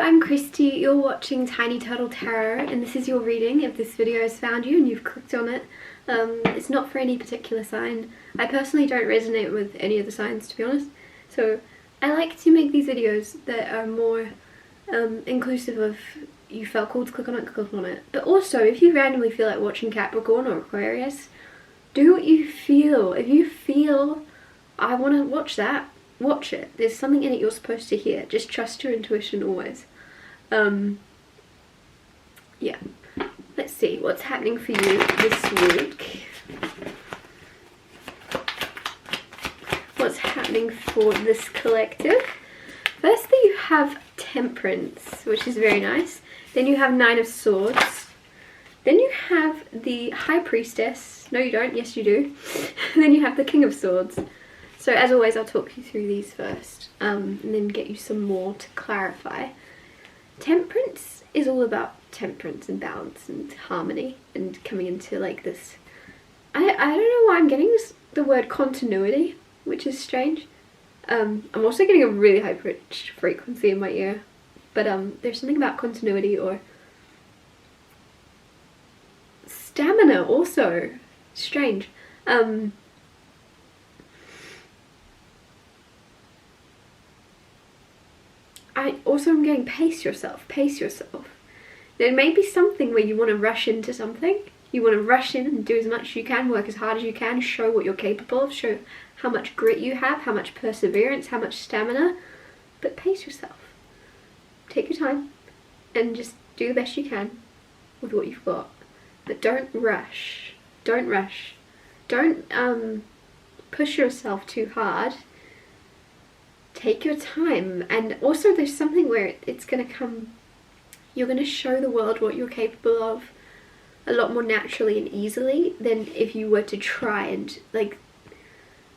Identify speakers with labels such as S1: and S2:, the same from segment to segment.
S1: I'm Christy, you're watching Tiny Turtle Tarot, and this is your reading if this video has found you and you've clicked on it. It's not for any particular sign. I personally don't resonate with any of the signs, to be honest, so I like to make these videos that are more inclusive of you felt called to click on it. But also, if you randomly feel like watching Capricorn or Aquarius, do what you feel. If you feel, I want to watch that, watch it. There's something in it you're supposed to hear. Just trust your intuition always. Yeah. Let's see what's happening for you this week. What's happening for this collective? Firstly, you have Temperance, which is very nice. Then you have Nine of Swords. Then you have the High Priestess. No, you don't. Yes, you do. Then you have the King of Swords. So as always, I'll talk you through these first, and then get you some more to clarify. Temperance is all about temperance and balance and harmony and coming into like this, I don't know why I'm getting this, the word continuity, which is strange. I'm also getting a really high pitched frequency in my ear, but there's something about continuity or stamina also. Strange. I'm getting pace yourself. There may be something where you want to rush into something. You want to rush in and do as much as you can, work as hard as you can, show what you're capable of, show how much grit you have, how much perseverance, how much stamina, but pace yourself. Take your time and just do the best you can with what you've got. But don't rush. Don't rush. Don't push yourself too hard. Take your time, and also there's something where it's going to come, you're going to show the world what you're capable of a lot more naturally and easily than if you were to try and like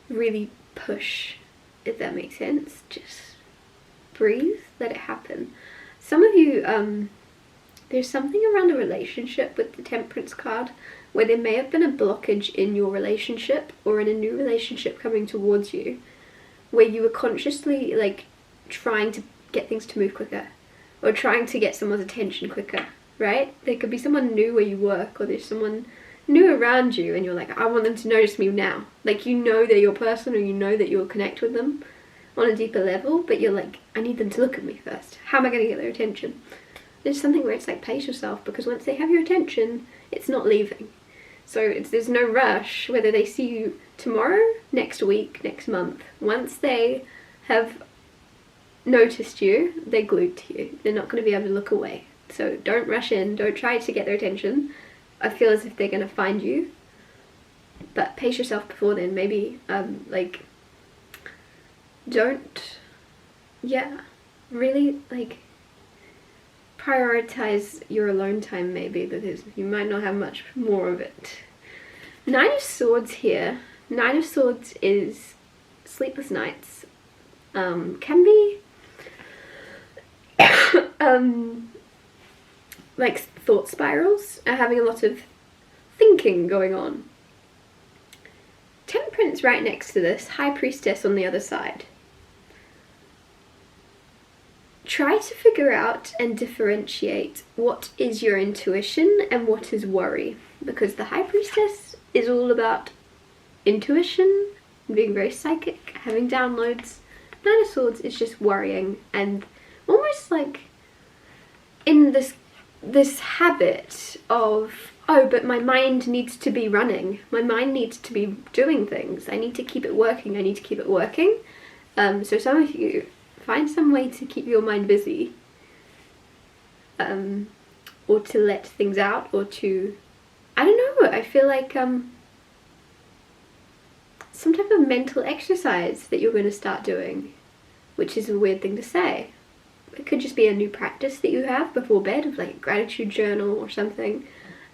S1: really push, if that makes sense. Just breathe, let it happen. Some of you, there's something around a relationship with the Temperance card where there may have been a blockage in your relationship or in a new relationship coming towards you, where you were consciously like trying to get things to move quicker or trying to get someone's attention quicker, right? There could be someone new where you work, or there's someone new around you and you're like, I want them to notice me now. Like, you know they're your person, or you know that you'll connect with them on a deeper level, but you're like, I need them to look at me first. How am I going to get their attention? There's something where it's like, pace yourself, because once they have your attention, it's not leaving. So there's no rush whether they see you tomorrow, next week, next month. Once they have noticed you, they're glued to you. They're not going to be able to look away. So don't rush in, don't try to get their attention. I feel as if they're going to find you. But pace yourself before then. Maybe, really, like, prioritize your alone time maybe, because you might not have much more of it. Nine of Swords here. Nine of Swords is sleepless nights. Can be like thought spirals, having a lot of thinking going on. Temperance right next to this, High Priestess on the other side. Try to figure out and differentiate what is your intuition and what is worry, because the High Priestess is all about intuition, being very psychic, having downloads. Nine of Swords is just worrying and almost like in this habit of, oh, but my mind needs to be running, my mind needs to be doing things, I need to keep it working, I need to keep it working. So some of you, find some way to keep your mind busy, or to let things out, or to, I don't know, I feel like some type of mental exercise that you're going to start doing, which is a weird thing to say. It could just be a new practice that you have before bed, of like a gratitude journal or something.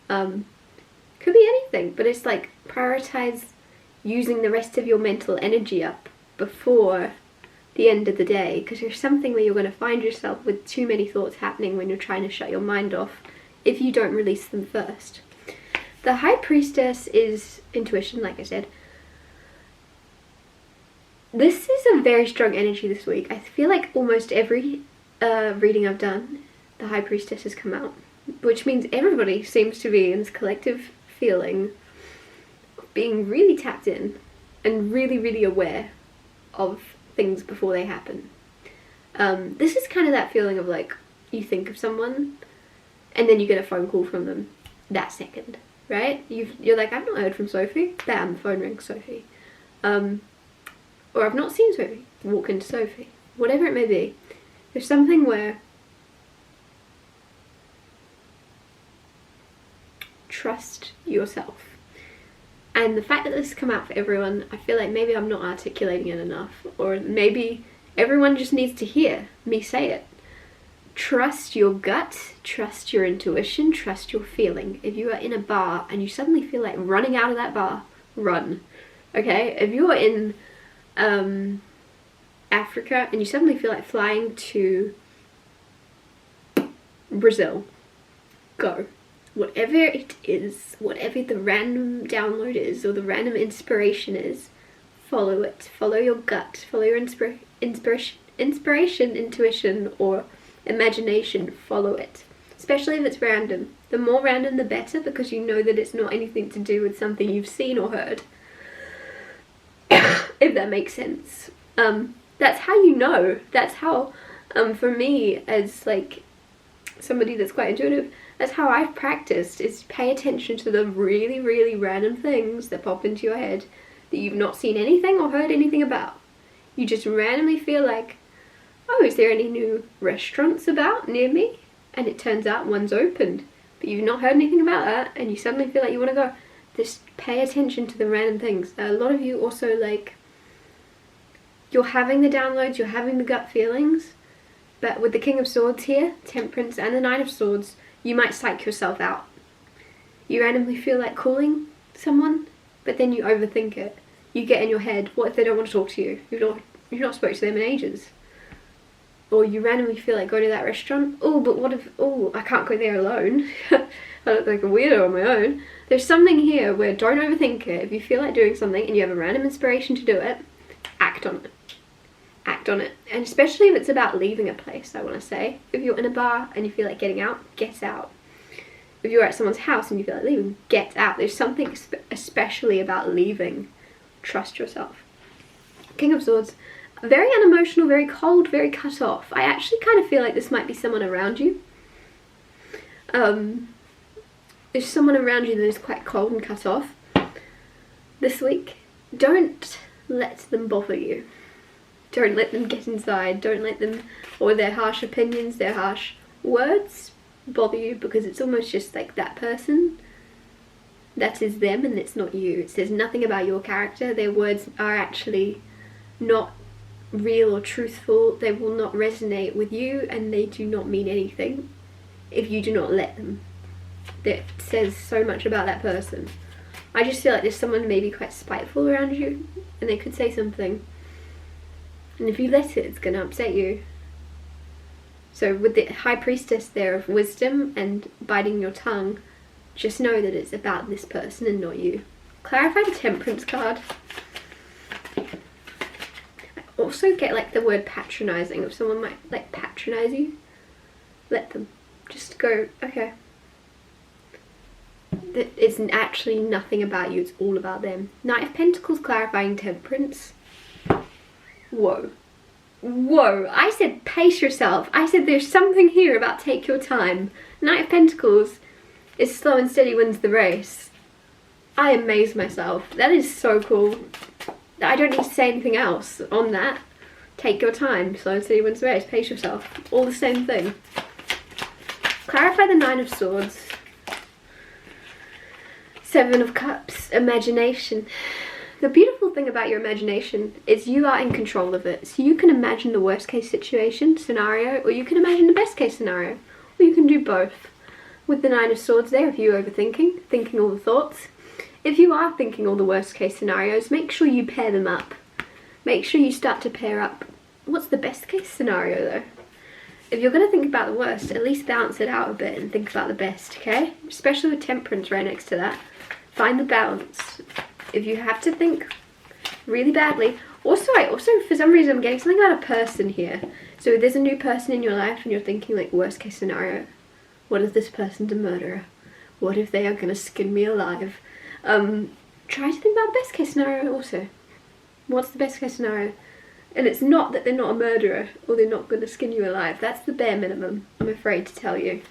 S1: Could be anything, but it's like prioritize using the rest of your mental energy up before the end of the day, because there's something where you're going to find yourself with too many thoughts happening when you're trying to shut your mind off if you don't release them first. The High Priestess is intuition, like I said. This is a very strong energy this week. I feel like almost every reading I've done, the High Priestess has come out, which means everybody seems to be in this collective feeling of being really tapped in and really, really aware of things before they happen. This is kind of that feeling of like, you think of someone and then you get a phone call from them that second, right? You're like, I've not heard from Sophie. Bam, the phone rings, Sophie. Or I've not seen Sophie. Walk into Sophie. Whatever it may be. There's something where trust yourself. And the fact that this has come out for everyone, I feel like maybe I'm not articulating it enough, or maybe everyone just needs to hear me say it. Trust your gut, trust your intuition, trust your feeling. If you are in a bar and you suddenly feel like running out of that bar, run. Okay? If you're in Africa and you suddenly feel like flying to Brazil, go. Whatever it is, whatever the random download is or the random inspiration is, follow it. Follow your gut, follow your inspiration, intuition, or imagination. Follow it. Especially if it's random. The more random the better, because you know that it's not anything to do with something you've seen or heard. If that makes sense. That's how you know. That's how, for me, as like somebody that's quite intuitive, that's how I've practiced, is pay attention to the really, really random things that pop into your head that you've not seen anything or heard anything about. You just randomly feel like, oh, is there any new restaurants about near me? And it turns out one's opened, but you've not heard anything about that, and you suddenly feel like you want to go. Just pay attention to the random things. A lot of you also, like, you're having the downloads, you're having the gut feelings, but with the King of Swords here, Temperance, and the Nine of Swords, you might psych yourself out. You randomly feel like calling someone, but then you overthink it. You get in your head, what if they don't want to talk to you? You've not spoke to them in ages. Or you randomly feel like going to that restaurant. Oh, but what if, oh, I can't go there alone. I look like a weirdo on my own. There's something here where don't overthink it. If you feel like doing something and you have a random inspiration to do it, act on it. Act on it. And especially if it's about leaving a place, I want to say. If you're in a bar and you feel like getting out, get out. If you're at someone's house and you feel like leaving, get out. There's something especially about leaving. Trust yourself. King of Swords, very unemotional, very cold, very cut off. I actually kind of feel like this might be someone around you. There's someone around you that is quite cold and cut off this week. Don't let them bother you. Don't let them get inside. Don't let them, or their harsh opinions, their harsh words bother you, because it's almost just like that person. That is them and it's not you. It says nothing about your character. Their words are actually not real or truthful. They will not resonate with you, and they do not mean anything if you do not let them. That says so much about that person. I just feel like there's someone maybe quite spiteful around you, and they could say something, and if you let it, it's going to upset you. So with the High Priestess there of wisdom and biting your tongue, just know that it's about this person and not you. Clarify the Temperance card. I also get like the word patronizing. If someone might like patronize you, let them. Just go, okay. It's actually nothing about you, it's all about them. Knight of Pentacles clarifying Temperance. Whoa. Whoa, I said pace yourself. I said there's something here about take your time. Knight of Pentacles is slow and steady wins the race. I amaze myself. That is so cool. I don't need to say anything else on that. Take your time. Slow and steady wins the race. Pace yourself. All the same thing. Clarify the Nine of Swords. Seven of Cups. Imagination. The beautiful thing about your imagination is you are in control of it. So you can imagine the worst case situation, scenario, or you can imagine the best case scenario. Or you can do both. With the Nine of Swords there, if you're overthinking, thinking all the thoughts. If you are thinking all the worst case scenarios, make sure you pair them up. Make sure you start to pair up. What's the best case scenario though? If you're going to think about the worst, at least balance it out a bit and think about the best, okay? Especially with Temperance right next to that. Find the balance. If you have to think really badly. Also, for some reason I'm getting something about a person here. So if there's a new person in your life and you're thinking like worst case scenario, what if this person's a murderer? What if they are gonna skin me alive? Try to think about best case scenario also. What's the best case scenario? And it's not that they're not a murderer or they're not gonna skin you alive. That's the bare minimum, I'm afraid to tell you.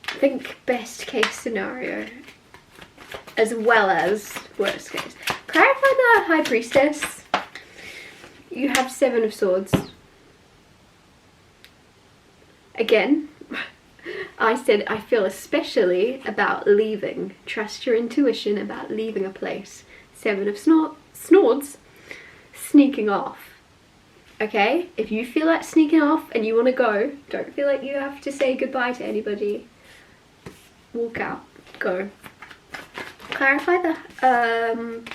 S1: Think best case scenario as well as worst case. Clarify the High Priestess. You have 7 of Swords. Again, I said I feel especially about leaving. Trust your intuition about leaving a place. 7 of Swords. Sneaking off. Okay? If you feel like sneaking off and you want to go, don't feel like you have to say goodbye to anybody. Walk out. Go. Clarify the,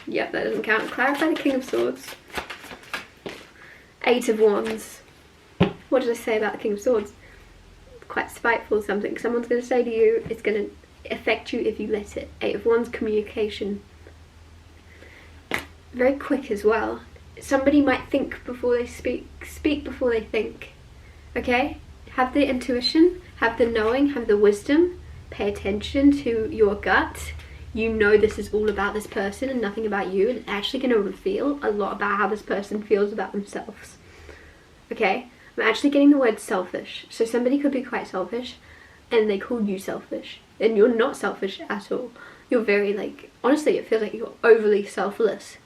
S1: yeah, that doesn't count. Clarify the King of Swords. 8 of Wands. What did I say about the King of Swords? Quite spiteful or something. Someone's going to say to you, it's going to affect you if you let it. 8 of Wands, communication. Very quick as well. Somebody might think before they speak before they think. Okay? Have the intuition, have the knowing, have the wisdom. Pay attention to your gut. You know this is all about this person and nothing about you. And it's actually going to reveal a lot about how this person feels about themselves. Okay? I'm actually getting the word selfish. So somebody could be quite selfish and they call you selfish. And you're not selfish at all. You're very like, honestly it feels like you're overly selfless.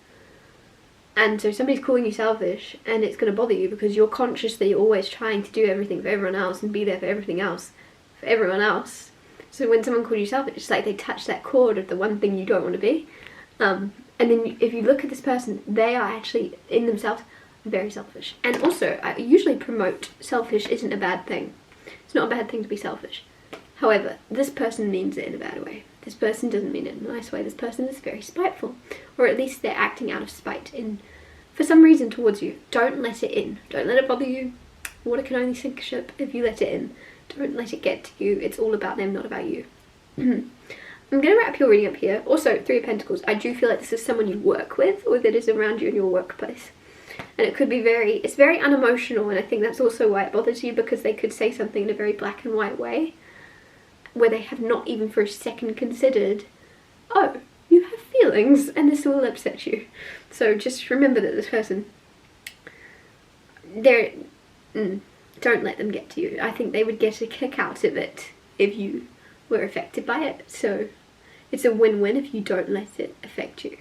S1: And so somebody's calling you selfish and it's going to bother you because you're conscious that you're always trying to do everything for everyone else and be there for everything else, for everyone else. So when someone calls you selfish, it's like they touch that chord of the one thing you don't want to be. And then if you look at this person, they are actually in themselves very selfish. And also, I usually promote selfish isn't a bad thing. It's not a bad thing to be selfish. However, this person means it in a bad way. This person doesn't mean it in a nice way. This person is very spiteful. Or at least they're acting out of spite for some reason towards you. Don't let it in. Don't let it bother you. Water can only sink a ship if you let it in. Don't let it get to you. It's all about them, not about you. I'm going to wrap your reading up here. Also, 3 of Pentacles. I do feel like this is someone you work with or that is around you in your workplace. And it could be it's very unemotional, and I think that's also why it bothers you, because they could say something in a very black and white way where they have not even for a second considered, oh, you have feelings and this will upset you. So just remember that this person, don't let them get to you. I think they would get a kick out of it if you were affected by it. So it's a win-win if you don't let it affect you,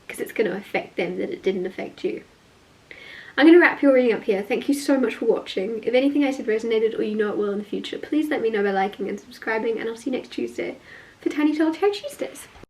S1: because it's going to affect them that it didn't affect you. I'm going to wrap your reading up here. Thank you so much for watching. If anything I said resonated or you know it will in the future, please let me know by liking and subscribing, and I'll see you next Tuesday for Tiny Tall Tarot Tuesdays.